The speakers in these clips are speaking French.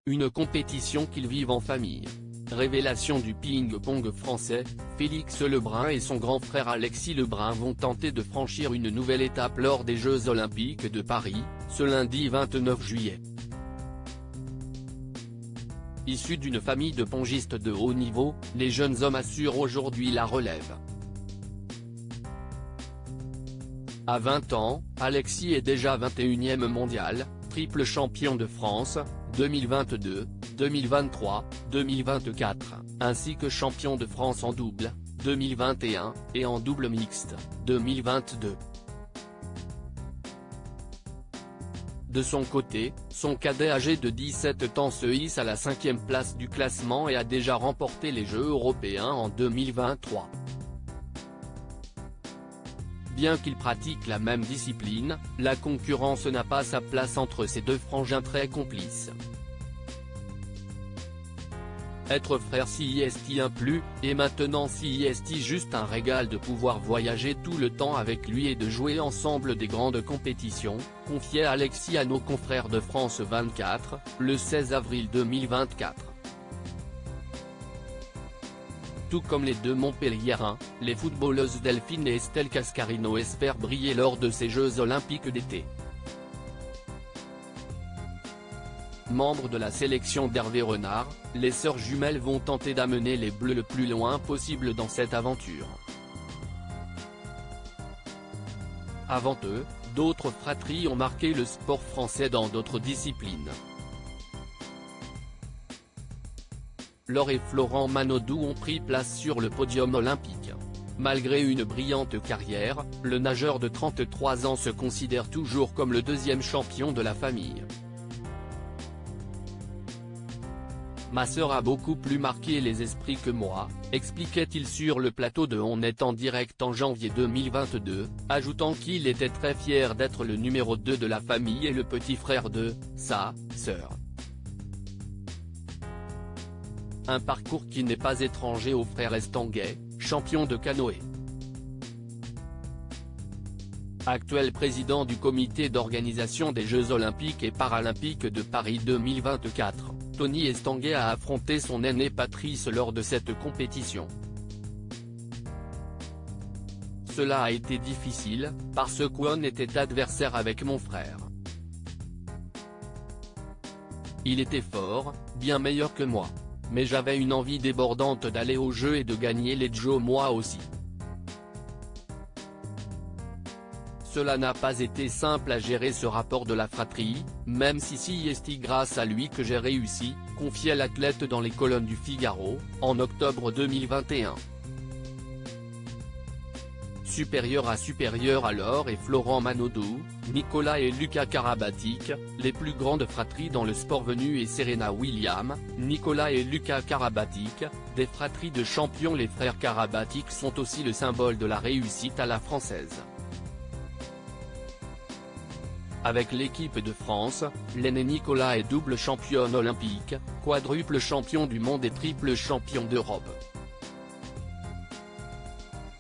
une compétition qu'ils vivent en famille. Révélation du ping-pong français, Félix Lebrun et son grand frère Alexis Lebrun vont tenter de franchir une nouvelle étape lors des Jeux Olympiques de Paris, ce lundi 29 juillet. Issus d'une famille de pongistes de haut niveau, les jeunes hommes assurent aujourd'hui la relève. À 20 ans, Alexis est déjà 21e mondial, triple champion de France, 2022, 2023, 2024, ainsi que champion de France en double, 2021, et en double mixte, 2022. De son côté, son cadet âgé de 17 ans se hisse à la 5e place du classement et a déjà remporté les Jeux européens en 2023. Bien qu'ils pratiquent la même discipline, la concurrence n'a pas sa place entre ces deux frangins très complices. Être frère si est un plus, et maintenant si est juste un régal de pouvoir voyager tout le temps avec lui et de jouer ensemble des grandes compétitions, confiait Alexis à nos confrères de France 24, le 16 avril 2024. Tout comme les deux Montpelliérains, les footballeuses Delphine et Estelle Cascarino espèrent briller lors de ces Jeux Olympiques d'été. Membres de la sélection d'Hervé Renard, les sœurs jumelles vont tenter d'amener les Bleus le plus loin possible dans cette aventure. Avant eux, d'autres fratries ont marqué le sport français dans d'autres disciplines. Laure et Florent Manodou ont pris place sur le podium olympique. Malgré une brillante carrière, le nageur de 33 ans se considère toujours comme le deuxième champion de la famille. Ma sœur a beaucoup plus marqué les esprits que moi, expliquait-il sur le plateau de On est en direct en janvier 2022, ajoutant qu'il était très fier d'être le numéro 2 de la famille et le petit frère de sa sœur. Un parcours qui n'est pas étranger au frère Estanguet, champion de canoë. Actuel président du comité d'organisation des Jeux Olympiques et Paralympiques de Paris 2024, Tony Estanguet a affronté son aîné Patrice lors de cette compétition. Cela a été difficile, parce qu'on était adversaire avec mon frère. Il était fort, bien meilleur que moi. Mais j'avais une envie débordante d'aller au jeu et de gagner les Jeux moi aussi. Cela n'a pas été simple à gérer ce rapport de la fratrie, même si c'est grâce à lui que j'ai réussi, confiait l'athlète dans les colonnes du Figaro, en octobre 2021. Supérieur à supérieur alors et Florent Manodou, Nicolas et Lucas Karabatic, les plus grandes fratries dans le sport venu et Serena Williams, Nicolas et Lucas Karabatic, des fratries de champions. Les frères Karabatic sont aussi le symbole de la réussite à la française. Avec l'équipe de France, l'aîné Nicolas est double championne olympique, quadruple champion du monde et triple champion d'Europe.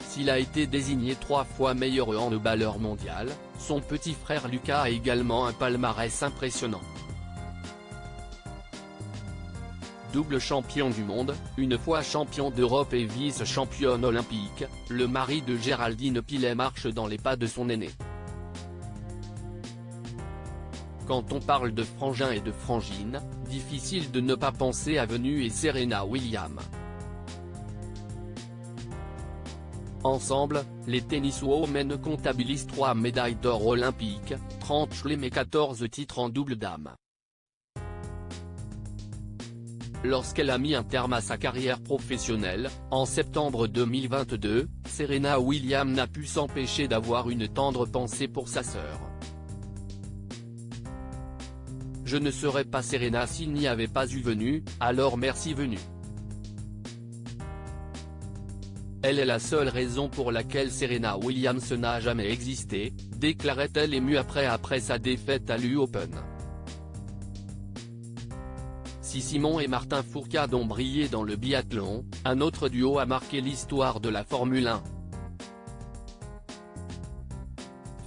S'il a été désigné 3 fois meilleur handballeur mondial, son petit frère Lucas a également un palmarès impressionnant. Double champion du monde, une fois champion d'Europe et vice-championne olympique, le mari de Géraldine Pilet marche dans les pas de son aîné. Quand on parle de frangins et de frangines, difficile de ne pas penser à Venus et Serena Williams. Ensemble, les tenniswomen comptabilisent 3 médailles d'or olympiques, 30 chelems et 14 titres en double dames. Lorsqu'elle a mis un terme à sa carrière professionnelle, en septembre 2022, Serena Williams n'a pu s'empêcher d'avoir une tendre pensée pour sa sœur. Je ne serais pas Serena s'il n'y avait pas eu Venus, alors merci Venus. Elle est la seule raison pour laquelle Serena Williams n'a jamais existé, déclarait-elle émue après sa défaite à l'US Open. Si Simon et Martin Fourcade ont brillé dans le biathlon, un autre duo a marqué l'histoire de la Formule 1.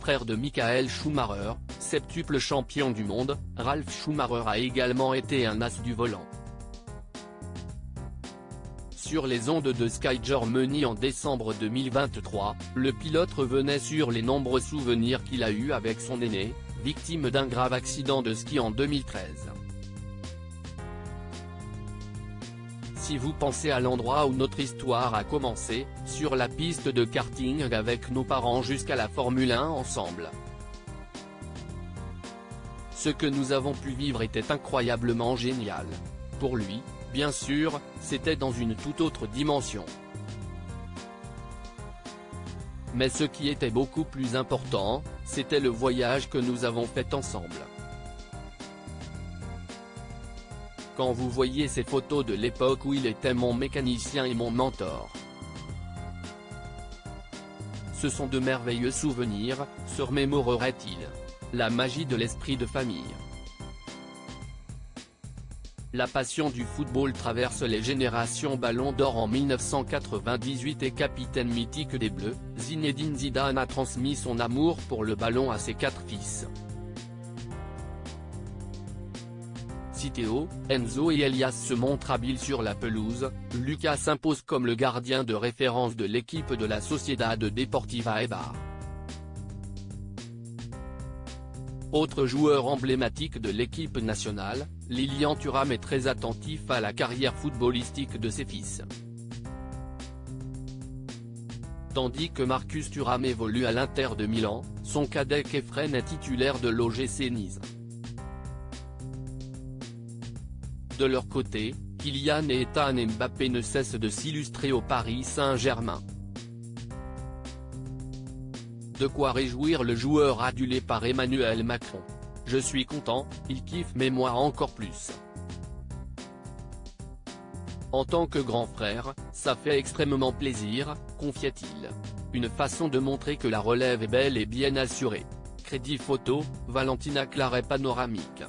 Frère de Michael Schumacher, septuple champion du monde, Ralf Schumacher a également été un as du volant. Sur les ondes de Sky Germany en décembre 2023, le pilote revenait sur les nombreux souvenirs qu'il a eus avec son aîné, victime d'un grave accident de ski en 2013. Si vous pensez à l'endroit où notre histoire a commencé, sur la piste de karting avec nos parents jusqu'à la Formule 1 ensemble. Ce que nous avons pu vivre était incroyablement génial. Pour lui, bien sûr, c'était dans une toute autre dimension. Mais ce qui était beaucoup plus important, c'était le voyage que nous avons fait ensemble. Quand vous voyez ces photos de l'époque où il était mon mécanicien et mon mentor. Ce sont de merveilleux souvenirs, se remémorerait-il. La magie de l'esprit de famille. La passion du football traverse les générations. Ballon d'or en 1998 et capitaine mythique des Bleus, Zinedine Zidane a transmis son amour pour le ballon à ses 4 fils. Théo, Enzo et Elias se montrent habiles sur la pelouse, Lucas s'impose comme le gardien de référence de l'équipe de la Sociedad Deportiva Eibar. Autre joueur emblématique de l'équipe nationale, Lilian Thuram est très attentif à la carrière footballistique de ses fils. Tandis que Marcus Thuram évolue à l'Inter de Milan, son cadet Kefren est titulaire de l'OGC Nice. De leur côté, Kylian et Ethan Mbappé ne cessent de s'illustrer au Paris Saint-Germain. De quoi réjouir le joueur adulé par Emmanuel Macron. Je suis content, il kiffe mais moi encore plus. En tant que grand frère, ça fait extrêmement plaisir, confia-t-il. Une façon de montrer que la relève est belle et bien assurée. Crédit photo, Valentina Claret panoramique.